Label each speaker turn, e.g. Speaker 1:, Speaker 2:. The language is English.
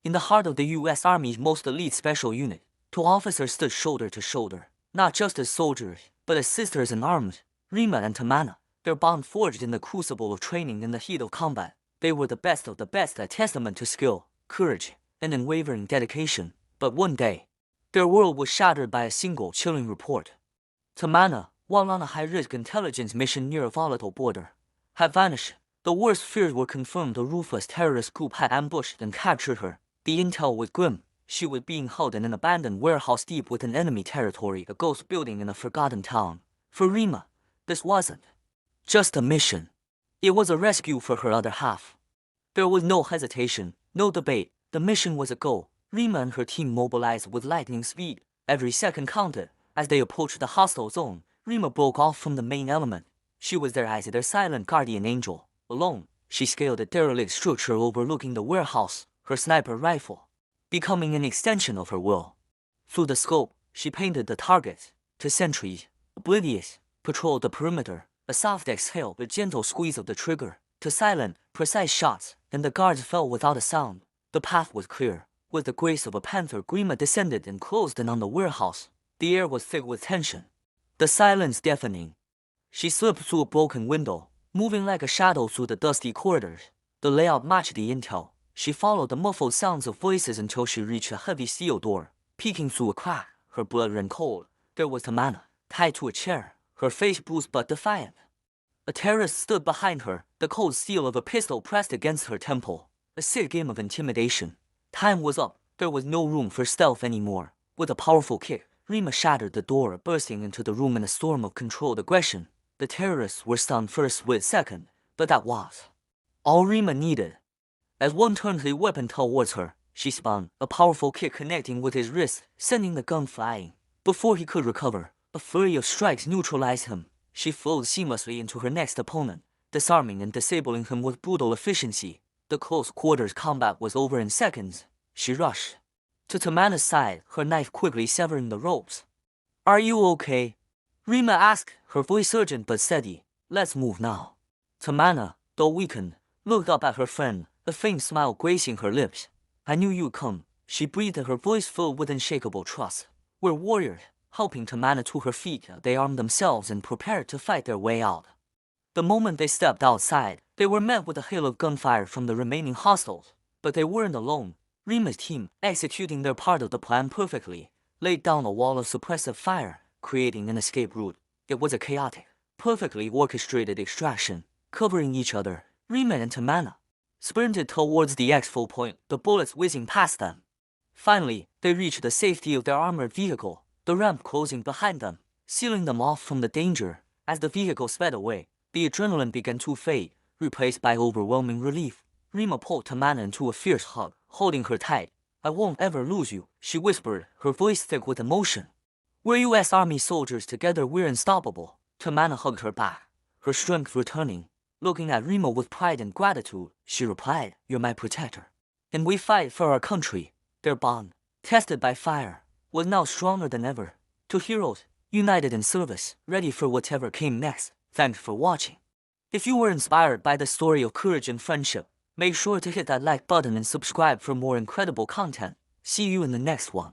Speaker 1: In the heart of the U.S. Army's most elite special unit, two officers stood shoulder to shoulder, not just as soldiers, but as sisters in arms, Rima and Tamana. Their bond forged in the crucible of training in the heat of combat. They were the best of the best, a testament to skill, courage, and unwavering dedication. But one day, their world was shattered by a single chilling report. Tamana, while on a high-risk intelligence mission near a volatile border, had vanished. The worst fears were confirmed. A ruthless terrorist group had ambushed and captured her. The intel was grim. She was being held in an abandoned warehouse deep within enemy territory, a ghost building in a forgotten town. For Rima, this wasn't just a mission. It was a rescue for her other half. There was no hesitation, no debate. The mission was a go. Rima and her team mobilized with lightning speed. Every second counted. As they approached the hostile zone, Rima broke off from the main element. She was there as their silent guardian angel. Alone, she scaled a derelict structure overlooking the warehouse, her sniper rifle becoming an extension of her will. Through the scope, she painted the targets. To sentries, oblivious, patrolled the perimeter. A soft exhale, a gentle squeeze of the trigger. To silent, precise shots, and the guards fell without a sound. The path was clear. With the grace of a panther, Rima descended and closed in on the warehouse. The air was thick with tension, the silence deafening. She slipped through a broken window, moving like a shadow through the dusty corridors. The layout matched the intel. She followed the muffled sounds of voices until she reached a heavy steel door. Peeking through a crack, her blood ran cold. There was Tamana, tied to a chair, her face bruised but defiant. A terrorist stood behind her, the cold steel of a pistol pressed against her temple. A sick game of intimidation. Time was up. There was no room for stealth anymore. With a powerful kick, Rima shattered the door, bursting into the room in a storm of controlled aggression. The terrorists were stunned for a split second, but that was all Rima needed. As one turned the weapon towards her, she spun, a powerful kick connecting with his wrist, sending the gun flying. Before he could recover, a flurry of strikes neutralized him. She flowed seamlessly into her next opponent, disarming and disabling him with brutal efficiency. The close quarters combat was over in seconds. She rushed to Tamana's side, her knife quickly severing the ropes. "Are you okay?" Rima asked, her voice urgent but steady. "Let's move now." Tamana, though weakened, looked up at her friend, a faint smile gracing her lips. "I knew you'd come," she breathed, her voice filled with unshakable trust. "We're warriors." Helping Tamana to her feet, they armed themselves and prepared to fight their way out. The moment they stepped outside, they were met with a hail of gunfire from the remaining hostiles. But they weren't alone. Rima's team, executing their part of the plan perfectly, laid down a wall of suppressive fire, creating an escape route. It was a chaotic, perfectly orchestrated extraction. Covering each other, Rima and Tamana sprinted towards the exfil point, the bullets whizzing past them. Finally, they reached the safety of their armored vehicle, the ramp closing behind them, sealing them off from the danger. As the vehicle sped away, the adrenaline began to fade, replaced by overwhelming relief. Rima pulled Tamana into a fierce hug, holding her tight. "I won't ever lose you," she whispered, her voice thick with emotion. "We're U.S. Army soldiers together, we're unstoppable." Tamana hugged her back, her strength returning. Looking at Rima with pride and gratitude, she replied, "You're my protector. And we fight for our country." Their bond, tested by fire, was now stronger than ever. Two heroes, united in service, ready for whatever came next. Thanks for watching. If you were inspired by the story of courage and friendship, make sure to hit that like button and subscribe for more incredible content. See you in the next one.